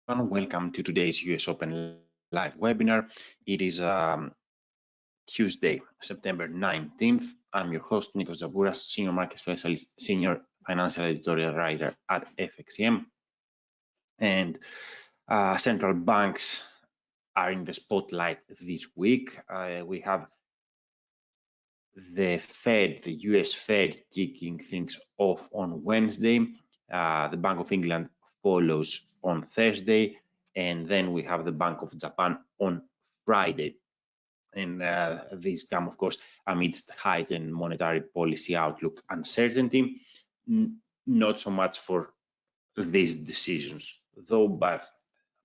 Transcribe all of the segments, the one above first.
Welcome to today's US Open live webinar. It is Tuesday, September 19th. I'm your host, Nikos Zabouras, Senior Market Specialist, Senior Financial Editorial Writer at FXCM. And central banks are in the spotlight this week. We have the Fed, the US Fed, kicking things off on Wednesday. The Bank of England follows on Thursday, and then we have the Bank of Japan on Friday. And these come, of course, amidst heightened monetary policy outlook uncertainty, not so much for these decisions, though, but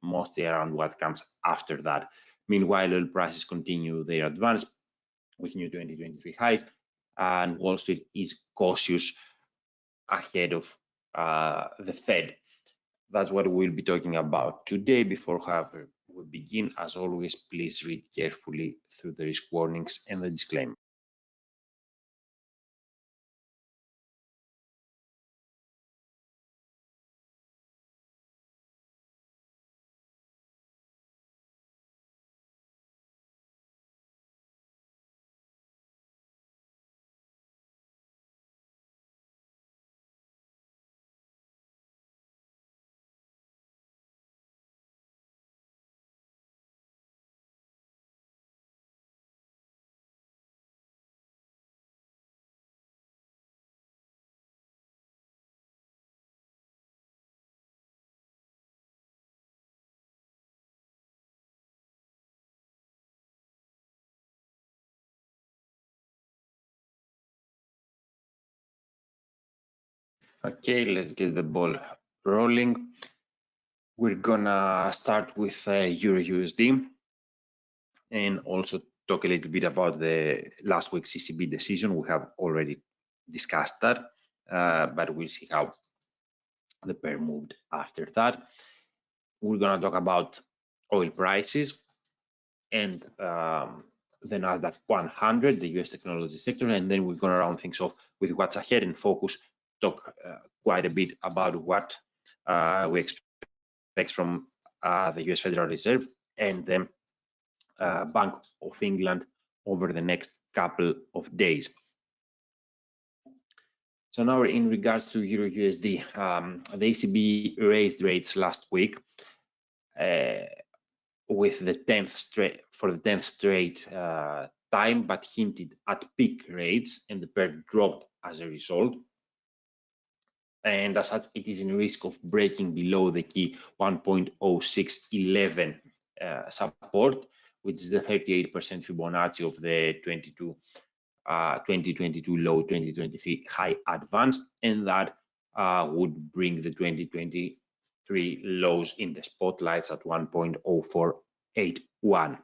mostly around what comes after that. Meanwhile, oil prices continue their advance with new 2023 highs, and Wall Street is cautious ahead of the Fed. That's what we'll be talking about today. Before, however, we begin, as always, please read carefully through the risk warnings and the disclaimer. Okay, let's get the ball rolling. We're gonna start with Euro USD and also talk a little bit about the last week's ECB decision. We have already discussed that, but we'll see how the pair moved after that. We're gonna talk about oil prices and the Nasdaq 100, the US technology sector, and then we're gonna round things off with what's ahead and talk quite a bit about what we expect from the US Federal Reserve and the Bank of England over the next couple of days. So now in regards to Euro USD, the ECB raised rates last week with the 10th straight time, but hinted at peak rates, and the pair dropped as a result. And as such, it is in risk of breaking below the key 1.0611 support, which is the 38% Fibonacci of the 2022 low, 2023 high advance, and that would bring the 2023 lows in the spotlights at 1.0481.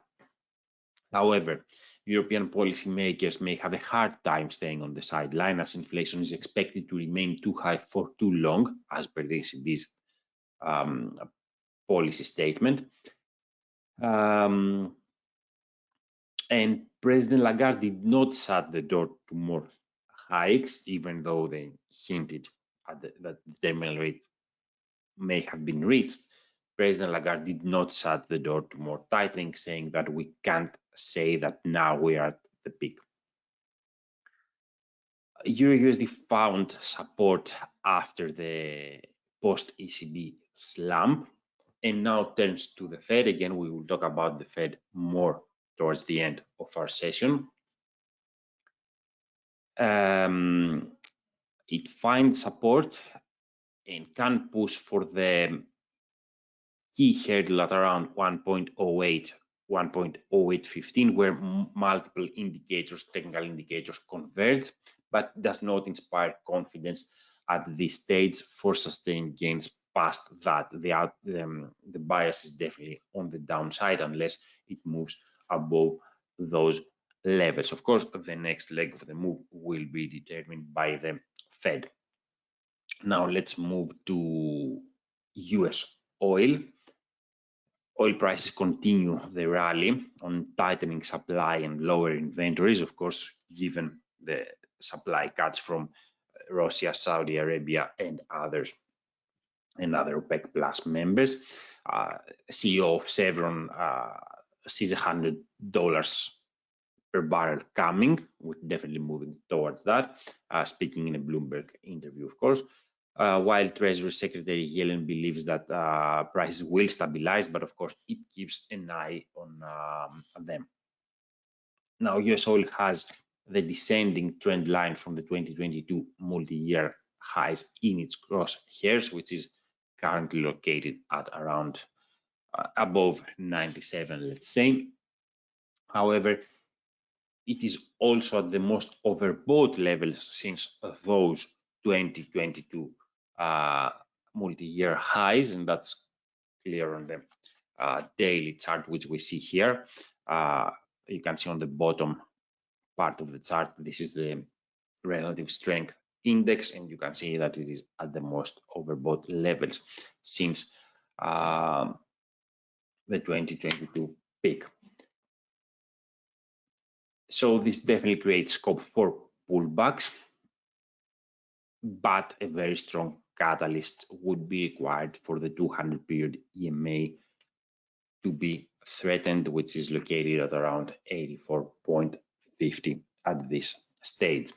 However, European policymakers may have a hard time staying on the sideline, as inflation is expected to remain too high for too long, as per the ECB's policy statement. And President Lagarde did not shut the door to more hikes, even though they hinted at that the terminal rate may have been reached. President Lagarde did not shut the door to more tightening, saying that we can't say that now we are at the peak. Euro USD found support after the post-ECB slump and now turns to the Fed. Again, we will talk about the Fed more towards the end of our session. It finds support and can push for the key hurdle at around 1.08, 1.0815, where multiple indicators, technical indicators, converge, but does not inspire confidence at this stage for sustained gains past that. The bias is definitely on the downside unless it moves above those levels. Of course, the next leg of the move will be determined by the Fed. Now let's move to US oil. Oil prices continue the rally on tightening supply and lower inventories, of course, given the supply cuts from Russia, Saudi Arabia, and others, and other OPEC Plus members. CEO of Chevron sees $100 per barrel coming. We're definitely moving towards that, speaking in a Bloomberg interview, of course. While Treasury Secretary Yellen believes that prices will stabilize, but of course it keeps an eye on them. Now, USOIL has the descending trend line from the 2022 multi-year highs in its crosshairs, which is currently located at around above 97, let's say. However, it is also at the most overbought levels since those 2022 multi-year highs, and that's clear on the daily chart, which we see here. You can see on the bottom part of the chart, this is the relative strength index, and you can see that it is at the most overbought levels since the 2022 peak. So this definitely creates scope for pullbacks, but a very strong catalyst would be required for the 200 period EMA to be threatened, which is located at around 84.50 at this stage.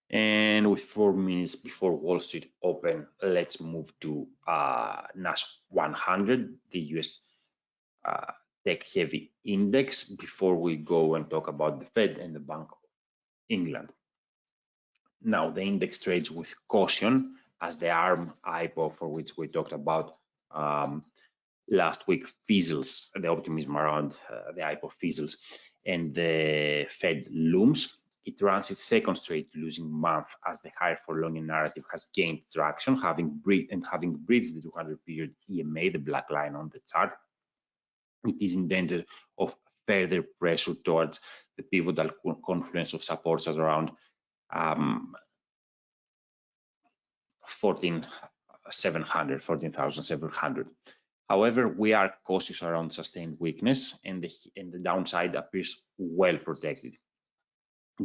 And with 4 minutes before Wall Street open, let's move to NASDAQ 100, the US tech-heavy index, before we go and talk about the Fed and the Bank of England. Now, the index trades with caution as the ARM IPO, for which we talked about last week, fizzles, the optimism around the IPO fizzles, and the Fed looms. It runs its second straight losing month as the higher for longer narrative has gained traction, having bridged the 200 period EMA, the black line on the chart. It is in danger of further pressure towards the pivotal confluence of supports at around 14,700. However, we are cautious around sustained weakness, and the downside appears well protected.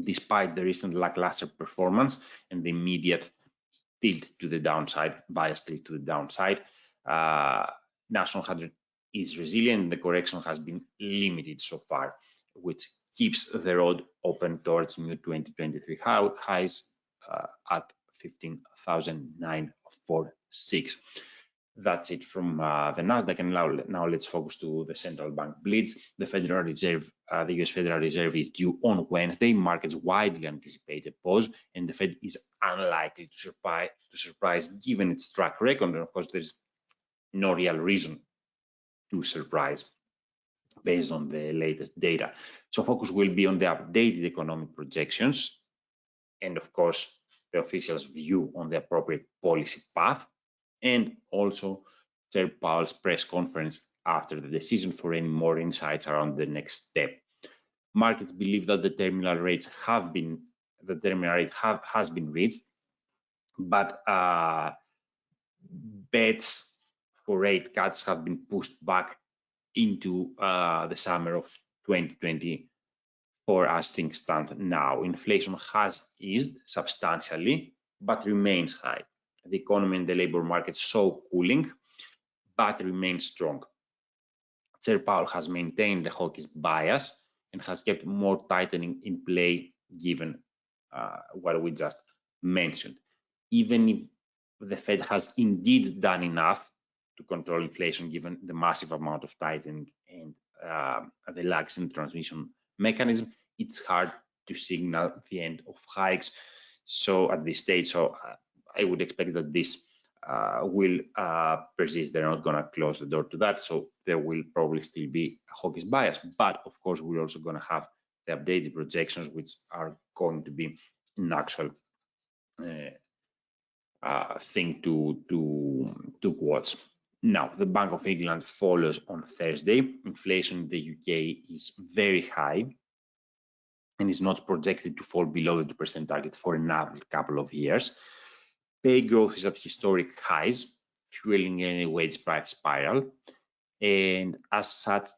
Despite the recent lackluster performance and the immediate tilt to the downside, bias tilt to the downside, NASDAQ 100 is resilient. The correction has been limited so far, which keeps the road open towards new 2023 highs at 15,946. That's it from the Nasdaq, and now let's focus to the central bank Blitz. The Federal Reserve, the US Federal Reserve is due on Wednesday. Markets widely anticipate a pause, and the Fed is unlikely to surprise given its track record. And of course, there's no real reason to surprise based on the latest data. So focus will be on the updated economic projections, and of course, the official's view on the appropriate policy path, and also Chair Powell's press conference after the decision for any more insights around the next step. Markets believe that the terminal rate has been reached, but bets for rate cuts have been pushed back into the summer of 2024 as things stand now. Inflation has eased substantially, but remains high. The economy and the labor market show cooling, but remain strong. Chair Powell has maintained the hawkish bias and has kept more tightening in play given what we just mentioned. Even if the Fed has indeed done enough to control inflation given the massive amount of tightening and the lags in the transmission mechanism, it's hard to signal the end of hikes. So at this stage, I would expect that this will persist. They're not going to close the door to that, so there will probably still be a hawkish bias. But of course, we're also going to have the updated projections, which are going to be an actual thing to watch. Now, the Bank of England follows on Thursday. Inflation in the UK is very high and is not projected to fall below the 2% target for another couple of years. Pay growth is at historic highs, fueling any wage price spiral. And as such,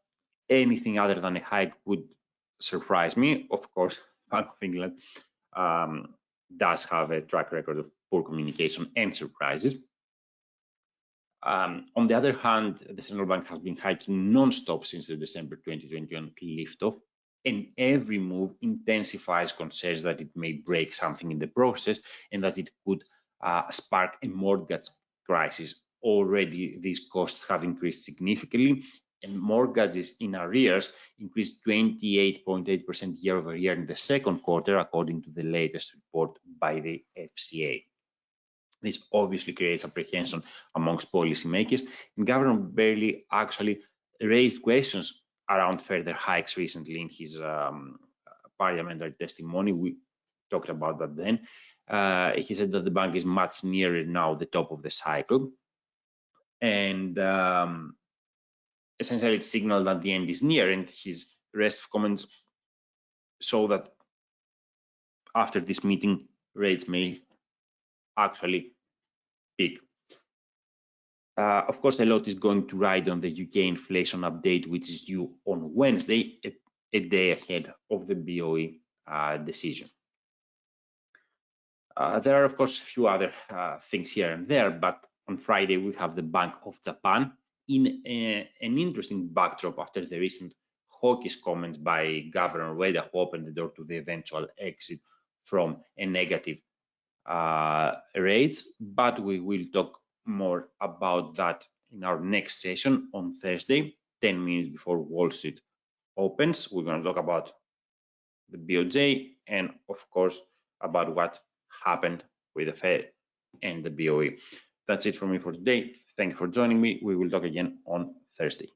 anything other than a hike would surprise me. Of course, Bank of England does have a track record of poor communication and surprises. On the other hand, the central bank has been hiking non-stop since the December 2021 liftoff, and every move intensifies concerns that it may break something in the process and that it could spark a mortgage crisis. Already, these costs have increased significantly, and mortgages in arrears increased 28.8% year-over-year in the second quarter, according to the latest report by the FCA. This obviously creates apprehension amongst policymakers, and government barely actually raised questions around further hikes recently in his parliamentary testimony. We talked about that then. He said that the bank is much nearer now the top of the cycle, and essentially it signaled that the end is near, and his rest of comments show that after this meeting, rates may actually peak. Of course, a lot is going to ride on the UK inflation update, which is due on Wednesday, a day ahead of the BOE decision. There are, of course, a few other things here and there, but on Friday we have the Bank of Japan in an interesting backdrop after the recent hawkish comments by Governor Ueda, who opened the door to the eventual exit from a negative rates. But we will talk more about that in our next session on Thursday, 10 minutes before Wall Street opens. We're going to talk about the BOJ and, of course, about what happened with the Fed and the BOE. That's it from me for today. Thank you for joining me. We will talk again on Thursday.